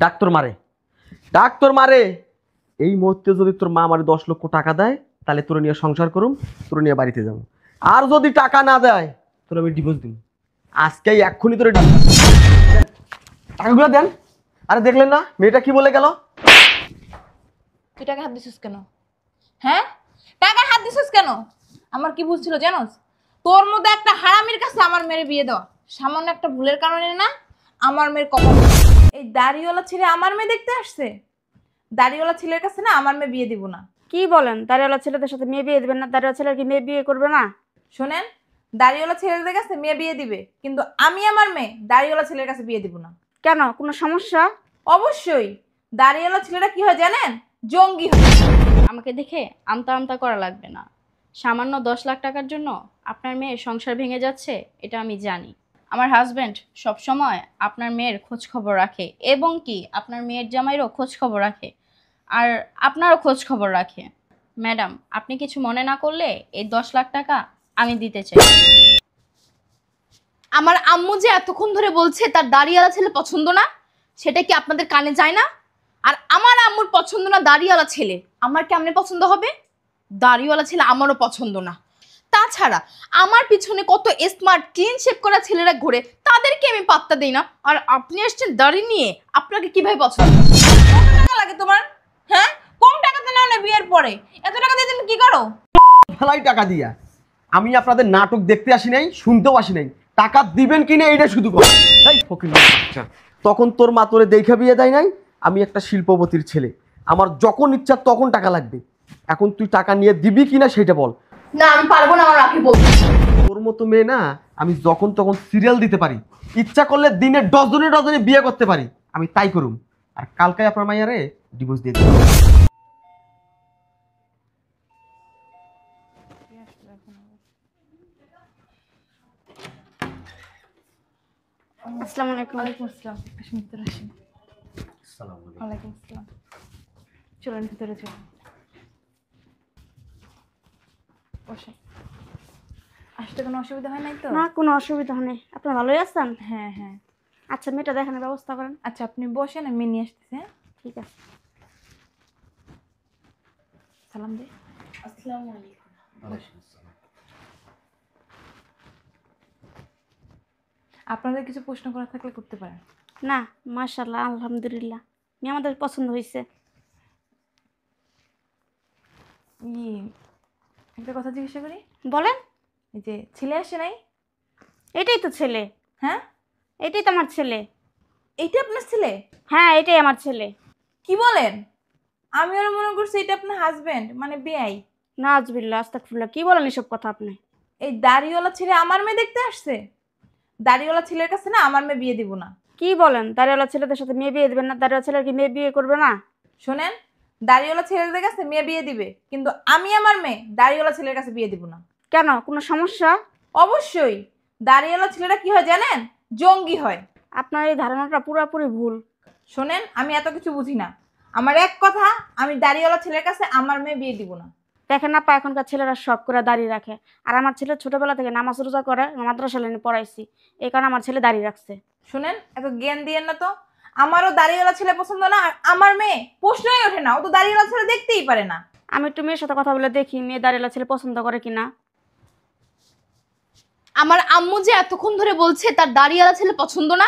Doctor মারে, doctor মারে। এই মুহূর্তে যদি তোর মা আমার 10 লক্ষ টাকা দেয় তাহলে তোর নিয়ে সংসার করুম, তোর নিয়ে বাড়িতে যাবো। আর যদি টাকা না দেয় তোর আমি ডিভোর্স দিব আজকেই, এক্ষুনি তোর টাকাগুলো দেন। আরে দেখলেন না মেয়েটা কি বলে গেল? তুই টাকা হাত দিছিস কেন? হ্যাঁ, টাকা হাত দিছিস কেন? আমার কি ভুল ছিল জানোস? তোর মধ্যে একটা হারামির কাছে আমার মেয়ের বিয়ে দেওয়া সামান্য একটা ভুলের কারণে না আমার মেয়ের কপাল। এই দাড়িওয়ালা ছেলে আমার মেয়ে দেখতে আসছে। দাড়িওয়ালা ছেলের কাছে না আমার মেয়ে বিয়ে দিব না। কি বলেন? দাড়িওয়ালা ছেলেদের সাথে মেয়ে বিয়ে দিবেন না? দাড়িওয়ালা ছেলের কি মেয়ে বিয়ে করবে না? শোনেন, দাড়িওয়ালা ছেলেদের কাছে মেয়ে বিয়ে দিবে, কিন্তু আমি আমার মেয়ে দাড়িওয়ালা ছেলের কাছে বিয়ে দিব না। কেন, কোনো সমস্যা? অবশ্যই। দাড়িওয়ালা ছেলেরা কি হয় জানেন? জঙ্গি হয়। আমাকে দেখে আমতা আমতা করা লাগবে না। সামান্য 10 লাখ টাকার জন্য আপনার মেয়ের সংসার ভেঙে যাচ্ছে এটা আমি জানি। আমার হাজব্যান্ড সবসময় আপনার মেয়ের খোঁজ খবর রাখে এবং কি আপনার মেয়ের জামাইরও খোঁজ খবর রাখে, আর আপনারও খোঁজ খবর রাখে। ম্যাডাম, আপনি কিছু মনে না করলে এই 10 লাখ টাকা আমি দিতে চাই। আমার আম্মু যে এতক্ষণ ধরে বলছে তার দাড়িওয়ালা ছেলে পছন্দ না, সেটা কি আপনাদের কানে যায় না? আর আমার আম্মুর পছন্দ না দাড়িওয়ালা ছেলে, আমার কেমনে পছন্দ হবে? দাড়িওয়ালা ছেলে আমারও পছন্দ না। তাছাড়া আমার পিছনে কত স্মার্ট ক্লিন শেপ করা ছেলেরা ঘুরে, তাদেরকে আমি পাত্তা দিই না। আর আপনি আসছেন দাড়ি নিয়ে, আপনাকে কিভাবে পছন্দ? কত টাকা লাগে তোমার? হ্যাঁ, কম টাকাতে নাও না বিয়ের পরে, এত টাকা দিয়ে তুমি কি করো? ফেলাই টাকা দিয়া। আমি আপনাদের নাটক দেখতে আসি নাই, শুনতেও আসি নাই। টাকা দিবেন কিনা এইটা শুধু কর। এই ফকির বাচ্চা, তখন তোর মা তোরে দেখা বিয়ে দেয় নাই? আমি একটা শিল্পপতির ছেলে, আমার যখন ইচ্ছা তখন টাকা লাগবে। এখন তুই টাকা নিয়ে দিবি কিনা সেটা বল। না, আমি পারবো না, আমার রাখি বলবো। তোর মতো মেয়ে না আমি যখন তখন সিরিয়াল দিতে পারি, ইচ্ছা করলে দিনে ডজনে ডজনে বিয়ে করতে পারি, আমি তাই করুম। আর কালকে আপনার মাইয়ারে ডিভোর্স দিয়ে দিই। আসসালামু আলাইকুম। ওয়ালাইকুম আসসালাম। আসুন ভিতরে আসুন। ওয়ালাইকুম আসসালাম। চলুন ভিতরে চলুন। বসেন। আসতে কোনো অসুবিধা হয় নাই তো? না, কোনো অসুবিধা নেই। আপনারা ভালোই আছেন? হ্যাঁ হ্যাঁ। আচ্ছা, মেয়েটা দেখানোর ব্যবস্থা করেন। আচ্ছা আপনি বসেন, আমি নিয়ে আসতেছি। হ্যাঁ, ঠিক আছে। সালাম দে। আসসালামু আলাইকুম। আপনাদের কিছু প্রশ্ন করা থাকলে করতে পারেন। না, মাশাআল্লাহ, আলহামদুলিল্লাহ, মেয়ে আমাদের পছন্দ হয়েছে। একটা কথা জিজ্ঞাসা করি। বলেন। এই যে ছেলে আসে নাই? এটাই তো ছেলে। হ্যাঁ, এটাই তো আমার ছেলে। এইটা আপনার ছেলে? হ্যাঁ, এটাই আমার ছেলে। কি বলেন? আমি আরো মনে করছি এটা আপনার হাজবেন্ড, মানে বেয়াই। নাজবিল্লাহ, আস্তাগফিরুল্লাহ, কি বলেন এসব কথা আপনি? এই দাড়িওয়ালা ছেলে আমার মেয়ে দেখতে আসছে। দাড়িওয়ালা ছেলের কাছে না আমার মেয়ে বিয়ে দিব না। কি বলেন? দাড়িওয়ালা ছেলেদের সাথে মেয়ে বিয়ে দিবেন না? দাড়িওয়ালা ছেলের কি মেয়ে বিয়ে করবে না? শোনেন, দাড়িওয়ালা ছেলেদের কাছে মেয়ে বিয়ে দিবে, কিন্তু আমি আমার মেয়ে দাড়িওয়ালা ছেলের কাছে বিয়ে দিব না। কেন, কোনো সমস্যা? অবশ্যই। দাড়িওয়ালা ছেলেরা কি হয় জানেন? জঙ্গি হয়। আপনার এই ধারণাটা পুরোপুরি ভুল। শোনেন, আমি এত কিছু বুঝি না। আমার এক কথা, আমি দাড়িওয়ালা ছেলের কাছে আমার মেয়ে বিয়ে দিব না। দেখেন না, এখনকার ছেলেরা শখ করে দাড়ি রাখে। আর আমার ছেলে ছোটবেলা থেকে নামাজ রোজা করে, মাদ্রাসা লাইনে পড়াইছি, এই কারণে আমার ছেলে দাড়ি রাখছে। শোনেন, এত জ্ঞান দিয়েন না তো। আমারও দাড়িওয়ালা ছেলে পছন্দ না, আর আমার মেয়ে প্রশ্নই ওঠে না, ও তো দাড়িওয়ালা ছেলে দেখতেই পারে না। আমি একটু মেয়ের সাথে কথা বলে দেখি মেয়ে দাড়িওয়ালা ছেলে পছন্দ করে কিনা। আমার আম্মু যে এতক্ষণ ধরে বলছে তার দাড়িওয়ালা ছেলে পছন্দ না,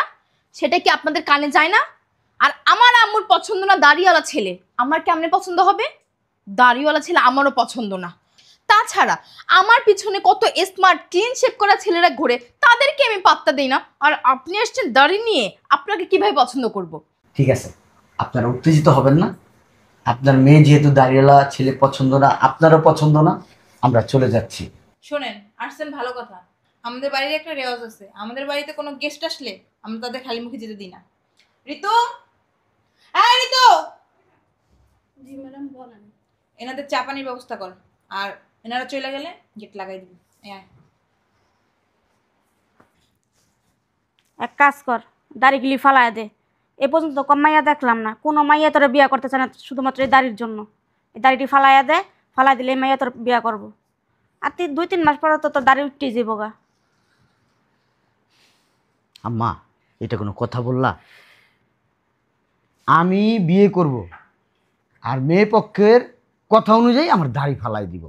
সেটা কি আপনাদের কানে যায় না? আর আমার আম্মুর পছন্দ না দাড়িওয়ালা ছেলে, আমার কেমনে পছন্দ হবে? দাড়িওয়ালা ছেলে আমারও পছন্দ না। তাছাড়া আমার পিছনে কত স্মার্ট ক্লিন শেপ করা ছেলেরা ঘুরে, তাদেরকে আমি পাত্তা দিই না। আর আপনি আসছেন দাড়ি নিয়ে, আপনাকে কিভাবে পছন্দ করব? ঠিক আছে, আপনারা উত্তেজিত হবেন না। আপনার মেয়ে যেহেতু দাঁড়িয়েলা ছেলে পছন্দ না, আপনারও পছন্দ না, আমরা চলে যাচ্ছি। শোনেন, আসছেন ভালো কথা। আমাদের বাড়ির একটা রেওয়াজ আছে, আমাদের বাড়িতে কোনো গেস্ট আসলে আমরা তাদের খালি মুখে যেতে দিই না। ঋতু, হ্যাঁ ঋতু, জি ম্যাডাম বলেন। এনাদের চা পানির ব্যবস্থা কর, আর এনারা চলে গেলে গেট লাগাই দিবি। এক কাজ কর, দাড়িগুলি ফালায় দে। এ পর্যন্ত কম মাইয়া দেখলাম না, কোনো মাইয়া তোরা বিয়া করতে চায় না শুধুমাত্র এই দাড়ির জন্য। এই দাড়িটি ফালাইয়া দে, ফালাই দিলে এই মাইয়া তোর বিয়া করবো। আর 2-3 মাস পরে তো তোর দাড়ি উঠতেই যাবো গা। আম্মা, এটা কোনো কথা বললা? আমি বিয়ে করব, আর মেয়ে পক্ষের কথা অনুযায়ী আমার দাড়ি ফালাই দিব।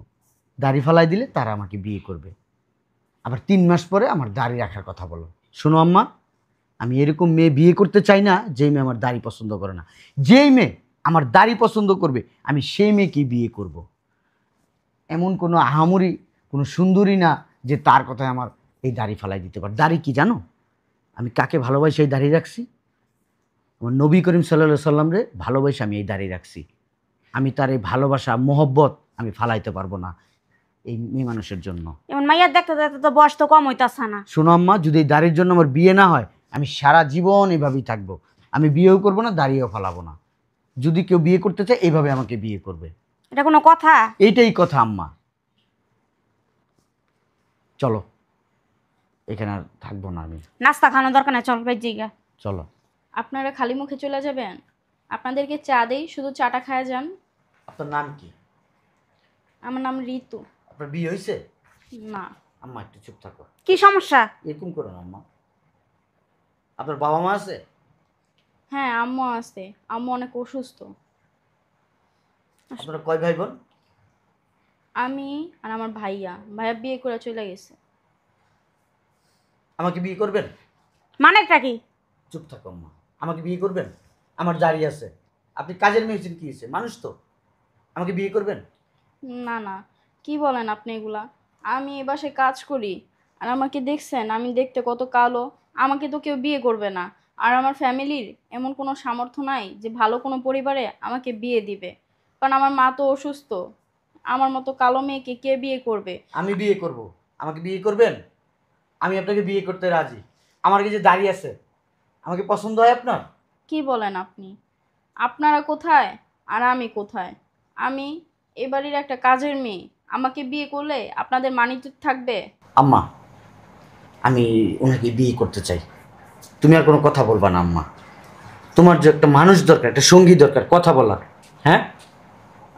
দাড়ি ফালাই দিলে তারা আমাকে বিয়ে করবে। আবার 3 মাস পরে আমার দাড়ি রাখার কথা বলো। শোনো আম্মা, আমি এরকম মেয়ে বিয়ে করতে চাই না যেই মেয়ে আমার দাড়ি পছন্দ করে না। যেই মেয়ে আমার দাড়ি পছন্দ করবে আমি সেই মেয়েকেই বিয়ে করব। এমন কোনো আহামরি, কোনো সুন্দরী না যে তার কথায় আমার এই দাড়ি ফালাই দিতে পারে। দাড়ি কি জানো? আমি কাকে ভালোবাসি এই দাড়ি রাখছি? আমার নবী করিম সাল্লাল্লাহু সাল্লাম রে ভালোবাসি আমি এই দাড়ি রাখছি। আমি তার এই ভালোবাসা মহব্বত আমি ফালাইতে পারবো না এই মেয়ে মানুষের জন্য। এমন মাইয়া দেখতে দেখতে তো বয়স তো কম হইতাছে না। শোনো আম্মা, যদি এই দাড়ির জন্য আমার বিয়ে না হয় আমি সারা জীবন এভাবেই থাকবো। আমি বিয়েও করবো না, দাড়িও ফালাবো না। যদি কেউ বিয়ে করতে চায় এইভাবে আমাকে বিয়ে করবে। এটা কোনো কথা? এইটাই কথা আম্মা। চলো, এখানে আর থাকবো না আমি। নাস্তা খাওয়ানোর দরকার নাই, চল ভাই জিগা। চলো। আপনারা খালি মুখে চলে যাবেন? আপনাদেরকে চা দেই, শুধু চাটা খায়া যান। আপনার নাম কি? আমার নাম ঋতু। আপনার বিয়ে হয়েছে? না। আম্মা একটু চুপ থাকো। কি সমস্যা? এরকম করো না আম্মা। আপনার বাবা মা আছে? হ্যাঁ, আম্মু আছে। আম্মু অনেক অসুস্থ। আপনারা কয় ভাই বোন? আমি আর আমার ভাইয়া বিয়ে করে চলে গেছে। আমাকে বিয়ে করবেন? মানেটা কি? চুপ থাকো আম্মা। আমাকে বিয়ে করবেন? আমার দাড়ি আছে। আপনি কাজের মেয়েছেন, কি হয়েছে? মানুষ তো। আমাকে বিয়ে করবেন? না না, কি বলেন আপনি এগুলা? আমি এ বাসায় কাজ করি, আর আমাকে দেখছেন আমি দেখতে কত কালো। আমাকে তো কেউ বিয়ে করবে না। আর আমার ফ্যামিলির এমন কোনো সামর্থ্য নাই যে ভালো কোনো পরিবারে আমাকে বিয়ে দিবে, কারণ আমার মা তো অসুস্থ। আমার মতো কালো মেয়েকে কে বিয়ে করবে? আমি বিয়ে করব। আমাকে বিয়ে করবেন? আমি আপনাকে বিয়ে করতে রাজি। আমার কাছে দাড়ি আছে। আমাকে পছন্দ হয় আপনার? কি বলেন আপনি? আপনারা কোথায় আর আমি কোথায়? আমি এ বাড়ির একটা কাজের মেয়ে। আমাকে বিয়ে করলে আপনাদের মানিজ্য থাকবে? আম্মা, আমি ওনাকে বিয়ে করতে চাই। তুমি আর কোনো কথা বলবা না আম্মা। তোমার যে একটা মানুষ দরকার, একটা সঙ্গী দরকার, কথা বলার। হ্যাঁ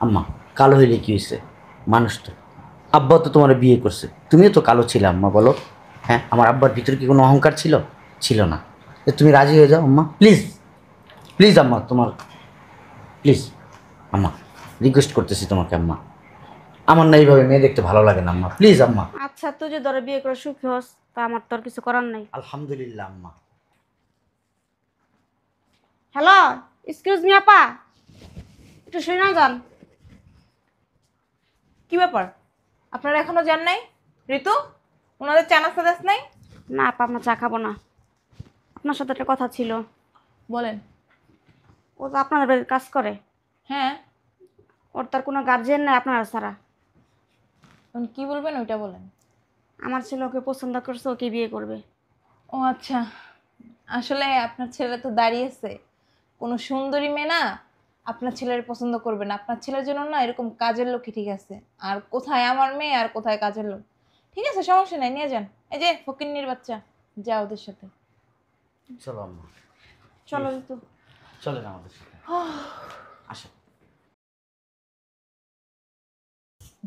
আম্মা, কালো হইলে কি হয়েছে? মানুষ তো। আব্বা তো তোমার বিয়ে করছে, তুমিও তো কালো ছিলে আম্মা, বলো। হ্যাঁ, আমার আব্বার ভিতরে কি কোনো অহংকার ছিল? ছিল না। তো তুমি রাজি হয়ে যাও আম্মা, প্লিজ। প্লিজ আম্মা, তোমার প্লিজ আম্মা, রিকোয়েস্ট করতেছি তোমাকে আম্মা। আমার না এইভাবে মেয়ে দেখতে ভালো লাগে না আম্মা, প্লিজ আম্মা। আচ্ছা, তুই যে ধরে বিয়ে করে সুখী হস, তা আমার তো আর কিছু করার নাই। আলহামদুলিল্লাহ আম্মা। হ্যালো, এক্সকিউজ মি আপা, একটু শুনে না যান। কি ব্যাপার? আপনারা এখনো যান নাই? ঋতু, ওনাদের চা নাস্তা দেস নাই? না আপা, আমরা চা খাবো না। আপনার সাথে একটা কথা ছিল। বলেন। ও তো আপনাদের বাড়ির কাজ করে। হ্যাঁ, ওর তার কোনো গার্জিয়ান নেই আপনারা ছাড়া। এখন কি বলবেন ওইটা বলেন। আমার ছেলে ওকে পছন্দ করছে, ওকে বিয়ে করবে। ও আচ্ছা, আসলে আপনার ছেলে তো দাঁড়িয়েছে, কোনো সুন্দরী মেয়ে না আপনার ছেলের পছন্দ করবে না। আপনার ছেলের জন্য না এরকম কাজের লোকই ঠিক আছে। আর কোথায় আমার মেয়ে আর কোথায় কাজের লোক? ঠিক আছে, সমস্যা নাই, নিয়ে যান। এই যে ফকিন্নির বাচ্চা, যা ওদের সাথে। চলো আম্মা, চলো তো। চলেন আমাদের সাথে। আসো।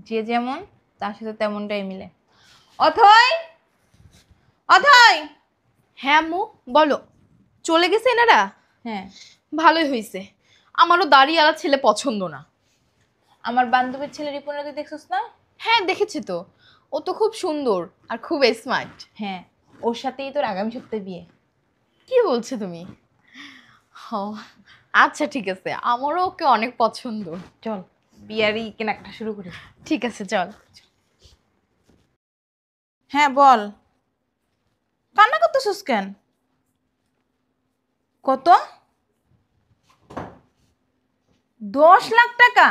যে যেমন তার সাথে তেমনটাই মিলে। অথয়, অথয়। হ্যাঁ আম্মু, বলো। চলে গেছে এনারা? হ্যাঁ, ভালোই হয়েছে। আমারও দাড়িওয়ালা ছেলে পছন্দ না। আমার বান্ধবীর ছেলে রিপনের তুই দেখছিস না? হ্যাঁ দেখেছি তো। ও তো খুব সুন্দর আর খুব স্মার্ট। হ্যাঁ, ওর সাথেই তোর আগামী সপ্তাহে বিয়ে। কি বলছো তুমি? ও আচ্ছা ঠিক আছে, আমারও ওকে অনেক পছন্দ। চল বিয়ারই কেনাকাটা শুরু করি। ঠিক আছে চল। হ্যাঁ বল, কান্না করতেছিস কেন? কত? 10 লাখ টাকা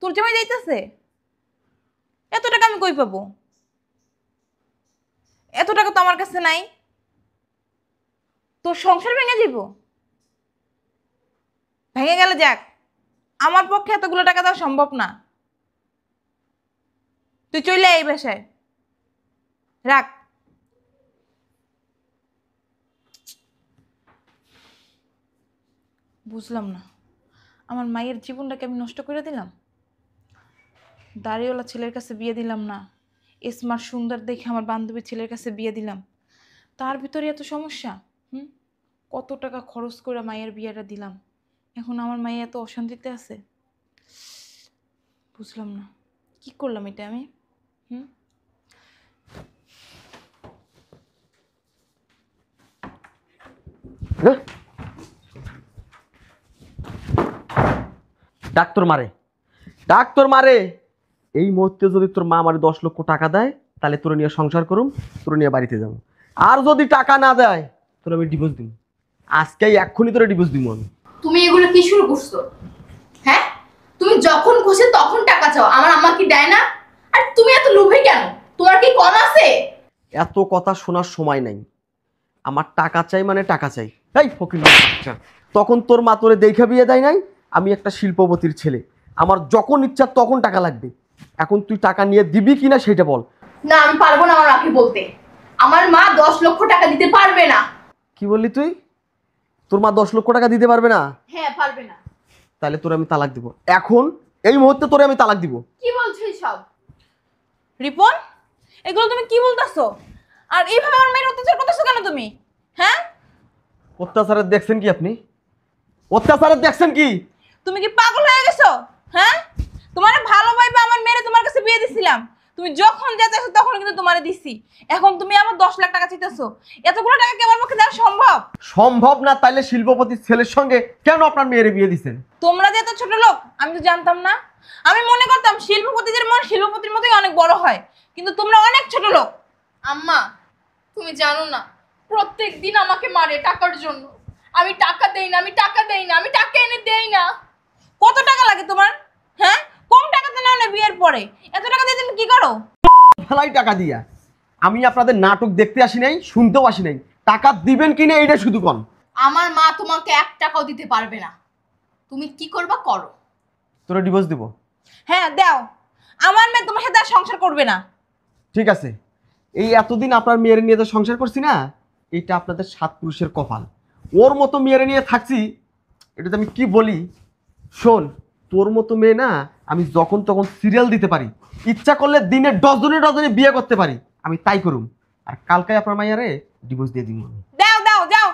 তোর জমায় যাইতেছে? এত টাকা আমি কই পাবো? এত টাকা তো আমার কাছে নাই। তোর সংসার ভেঙে যাব? ভেঙে গেলে যাক, আমার পক্ষে এতগুলো টাকা দেওয়া সম্ভব না। তুই চলে আয় এই বাসায়, রাখ। বুঝলাম না, আমার মায়ের জীবনটাকে আমি নষ্ট করে দিলাম। দাড়িওয়ালা ছেলের কাছে বিয়ে দিলাম না, স্মার্ট সুন্দর দেখে আমার বান্ধবীর ছেলের কাছে বিয়ে দিলাম। তার ভিতরে এত সমস্যা। কত টাকা খরচ করে মায়ের বিয়েটা দিলাম, এখন আমার মাইয়া এত অশান্তিতে আছে, বুঝলাম না কি করলাম এটা আমি। হুম, হ্যাঁ? ডাক্তার মারে, ডাক্তার মারে। এই মুহূর্তে যদি তোর মা আমার 10 লক্ষ টাকা দেয় তাহলে তোর নিয়ে সংসার করুম, তোর নিয়ে বাড়িতে যাবো। আর যদি টাকা না দেয় তোর আমি ডিভোর্স দিব, আজকেই এক্ষুনি তোর ডিভোর্স দিব আমি। তুমি এগুলো কি শুরু করছো? হ্যাঁ, তুমি যখন খুশি তখন টাকা চাও, আমার আম্মা কি দেয় না? আর তুমি এত লোভী কেন? তোমার কি কম আছে? এত কথা শোনার সময় নাই, আমার টাকা চাই মানে টাকা চাই। এই ফকির বাচ্চা, তখন তোর মা তোরে দেখা বিয়ে দেয় নাই? আমি একটা শিল্পপতির ছেলে, আমার যখন ইচ্ছা তখন টাকা লাগবে। এখন তুই টাকা নিয়ে দিবি কিনা সেটা বল। না, আমি পারবো না আমার মাকে বলতে। আমার মা 10 লক্ষ টাকা দিতে পারবে না। কি বললি তুই? তোর মা 10 লক্ষ টাকা দিতে পারবে না? হ্যাঁ, পারবে না। তাহলে তোরে আমি তালাক দিব, এখন এই মুহূর্তে তোরে আমি তালাক দিব। কি বলছো এসব? রিপন, এগুলো তুমি কি বলতেছো? আর এইভাবে আমার মেয়ের অত্যাচার করতেছো কেন তুমি? হ্যাঁ, অত্যাচারের দেখছেন কি আপনি? অত্যাচারের দেখছেন কি? তুমি কি পাগল হয়ে গেছো? হ্যাঁ, তোমার ভালো ভাইবা আমার মেয়েরে তোমার কাছে বিয়ে দিছিলাম, তুমি যখন যা চাইছো তখন কিন্তু তোমারে দিছি। এখন তুমি আবার 10 লাখ টাকা চাইতেছো, এতগুলো টাকা কি আমার পক্ষে দেওয়া সম্ভব? সম্ভব না, তাইলে শিল্পপতির ছেলের সঙ্গে কেন আপনার মেয়েরে বিয়ে দিচ্ছেন? তোমরা যে এত ছোট লোক আমি তো জানতাম না। আমি মনে করতাম শিল্পপতিদের মন শিল্পপতির মতোই অনেক বড় হয়, কিন্তু তোমরা অনেক ছোট লোক। আম্মা, তুমি জানো না, প্রত্যেকদিন আমাকে মারে টাকার জন্য। আমি টাকা দেই না, আমি টাকা দেই না, আমি টাকা এনে দেই না। কত টাকা লাগে তোমার? হ্যাঁ, কম টাকাতে নাও না বিয়ের পরে, এত টাকা দিয়ে তুমি কি করো? ফেলাই টাকা দিয়া। আমি আপনাদের নাটক দেখতে আসি নাই, শুনতেও আসি নাই। টাকা দিবেন কিনা এইটা শুধু কন। আমার মা তোমাকে 1 টাকাও দিতে পারবে না। তুমি কি করবা করো। তোরা ডিভোর্স দিব? হ্যাঁ দাও, আমার মেয়ে তোমার সাথে আর সংসার করবে না। ঠিক আছে, এই এতদিন আপনার মেয়ের নিয়ে তো সংসার করছি না, এটা আপনাদের 7 পুরুষের কপাল। ওর মতো মেয়ের নিয়ে থাকছি, এটাতে আমি কি বলি শোন। তোর মতো মেয়ে না আমি যখন তখন সিরিয়াল দিতে পারি, ইচ্ছা করলে দিনে ডজনে ডজনে বিয়ে করতে পারি, আমি তাই করুম। আর কালকে আপনার মাইয়ারে ডিভোর্স দিয়ে দিব। দাও দাও যাও।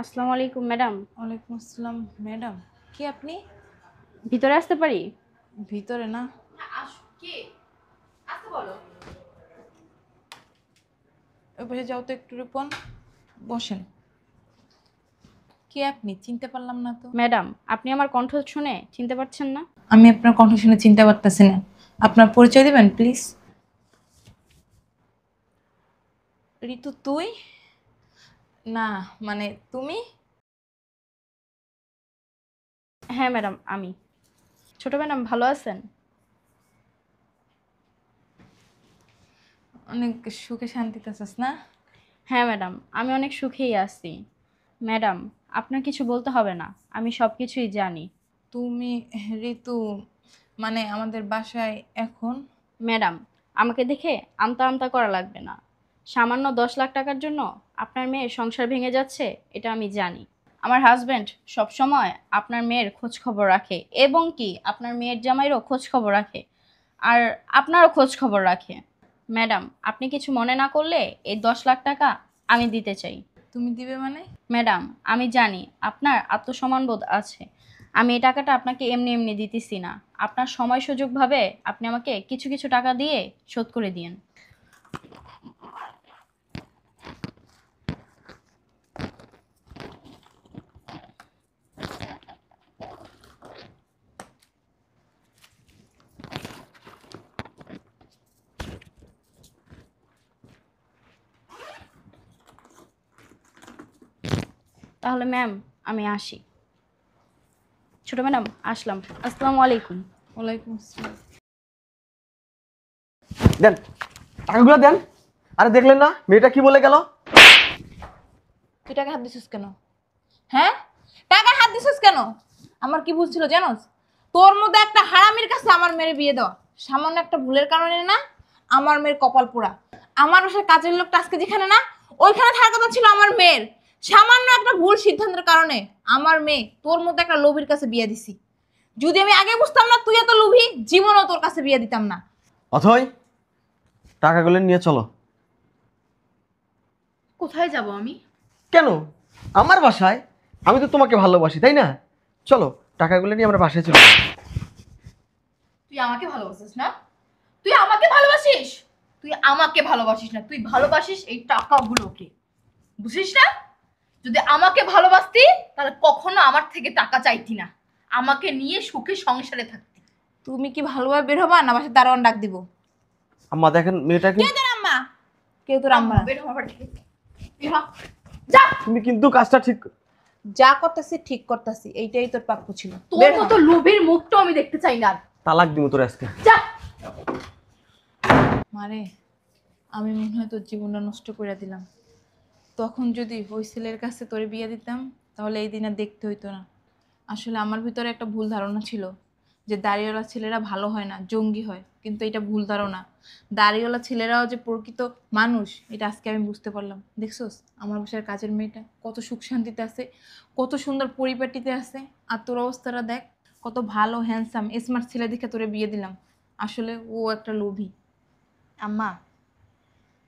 আসসালামু আলাইকুম ম্যাডাম। ওয়ালাইকুম আসসালাম। ম্যাডাম, কি আপনি? ভিতরে আসতে পারি? ভিতরে না, আসো, কি আসতে বলো। ওই পাশে যাও তো একটু। রিপন, বসেন। কে আপনি? চিনতে পারলাম না তো। ম্যাডাম, আপনি আমার কণ্ঠ শুনে চিনতে পারছেন না? আমি আপনার কণ্ঠ শুনে চিনতে পারতেছি না। আপনার পরিচয় দিবেন প্লিজ? ঋতু তুই? না মানে তুমি? হ্যাঁ ম্যাডাম, আমি। ছোট ম্যাডাম, ভালো আছেন? অনেক সুখে শান্তিতে আছিস না? হ্যাঁ ম্যাডাম, আমি অনেক সুখেই আছি। ম্যাডাম, আপনার কিছু বলতে হবে না, আমি সব কিছুই জানি। তুমি ঋতু মানে আমাদের বাসায় এখন? ম্যাডাম, আমাকে দেখে আমতা আমতা করা লাগবে না। সামান্য 10 লাখ টাকার জন্য আপনার মেয়ের সংসার ভেঙে যাচ্ছে, এটা আমি জানি। আমার হাজব্যান্ড সবসময় আপনার মেয়ের খোঁজ খবর রাখে, এবং কি আপনার মেয়ের জামাইরও খোঁজ খবর রাখে, আর আপনারও খোঁজ খবর রাখে। ম্যাডাম, আপনি কিছু মনে না করলে এই 10 লাখ টাকা আমি দিতে চাই। তুমি দিবে মানে? ম্যাডাম, আমি জানি আপনার আত্মসম্মানবোধ আছে, আমি এই টাকাটা আপনাকে এমনি এমনি দিতেছি না। আপনার সময় সুযোগভাবে আপনি আমাকে কিছু কিছু টাকা দিয়ে শোধ করে দিন। তাহলে ম্যাম, আমি আসি। ছোট ম্যাডাম, আসলাম। আসসালামু আলাইকুম। ওয়ালাইকুম আসসালাম। দেন টাকাগুলো দেন। আরে দেখলেন না মেয়েটা কি বলে গেল? তুই টাকা হাত দিছিস কেন? হ্যাঁ, টাকা হাত দিছিস কেন? আমার কি ভুল ছিল জানোস? তোর মধ্যে একটা হারামির কাছে আমার মেয়ের বিয়ে দেওয়া, সামান্য একটা ভুলের কারণে না আমার মেয়ের কপাল পোড়া। আমার বাসার কাজের লোকটা আজকে যেখানে না ওইখানে থাকার কথা ছিল আমার মেয়ের, সামান্য একটা ভুল সিদ্ধান্তের কারণে আমার মেয়ে তোর মধ্যে একটা লোভীর কাছে বিয়ে দিছি। যদি আমি আগে বুঝতাম না তুই এত লোভী, জীবনও তোর কাছে বিয়ে দিতাম না। অথই টাকাগুলো নিয়ে চলো। কোথায় যাব আমি? কেন? আমার বাসায়। আমি তো তোমাকে ভালোবাসি, তাই না? চলো টাকাগুলো নিয়ে আমরা বাসায় চলে যাই। তুই আমাকে ভালোবাসিস না? তুই আমাকে ভালোবাসিস? তুই আমাকে ভালোবাসিস না, তুই ভালোবাসিস এই টাকাগুলোকে, বুঝিস না? যদি আমাকে ভালোবাসতি তাহলে কখনো আমার থেকে টাকা চাইতি না, আমাকে নিয়ে সুখে সংসারে থাকতি। তুমি কি ভালোভাবে বের হবা না বাসায় দারোয়ান ডাক দিব? আম্মা দেখেন মেয়েটা কে কিন্তু, তোর আম্মা? কেউ তোর আম্মা না। বের হ আমার বাড়ি থেকে। বের হ। যা। তুমি কিন্তু কাজটা ঠিক। যা করতেছি ঠিক করতেছি, এইটাই তোর প্রাপ্য ছিল। তোর বের হ। মতো লোভীর মুখটাও আমি দেখতে চাই না। তালাক দিব তোর আজকে। যা। মারে, আমি মনে হয় তোর জীবনটা নষ্ট করে দিলাম। তখন যদি ওই ছেলের কাছে তোরে বিয়ে দিতাম তাহলে এই দিন আর দেখতে হইতো না। আসলে আমার ভিতরে একটা ভুল ধারণা ছিল যে দাড়িওয়ালা ছেলেরা ভালো হয় না, জঙ্গি হয়, কিন্তু এটা ভুল ধারণা। দাড়িওয়ালা ছেলেরাও যে প্রকৃত মানুষ এটা আজকে আমি বুঝতে পারলাম। দেখছোস আমার বাসার কাজের মেয়েটা কত সুখ শান্তিতে আছে, কত সুন্দর পরিপাটিতে আছে, আর তোর অবস্থাটা দেখ, কত ভালো হ্যান্ডসাম স্মার্ট ছেলে দেখে তোরে বিয়ে দিলাম। আসলে ও একটা লোভী। আম্মা,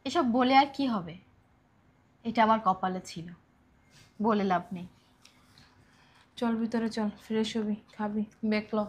এসব বলে আর কি হবে? এটা আমার কপালে ছিল, বলে লাভ নেই। চল ভিতরে চল, ফ্রেশ হবি, খাবি, ব্যাগ ল।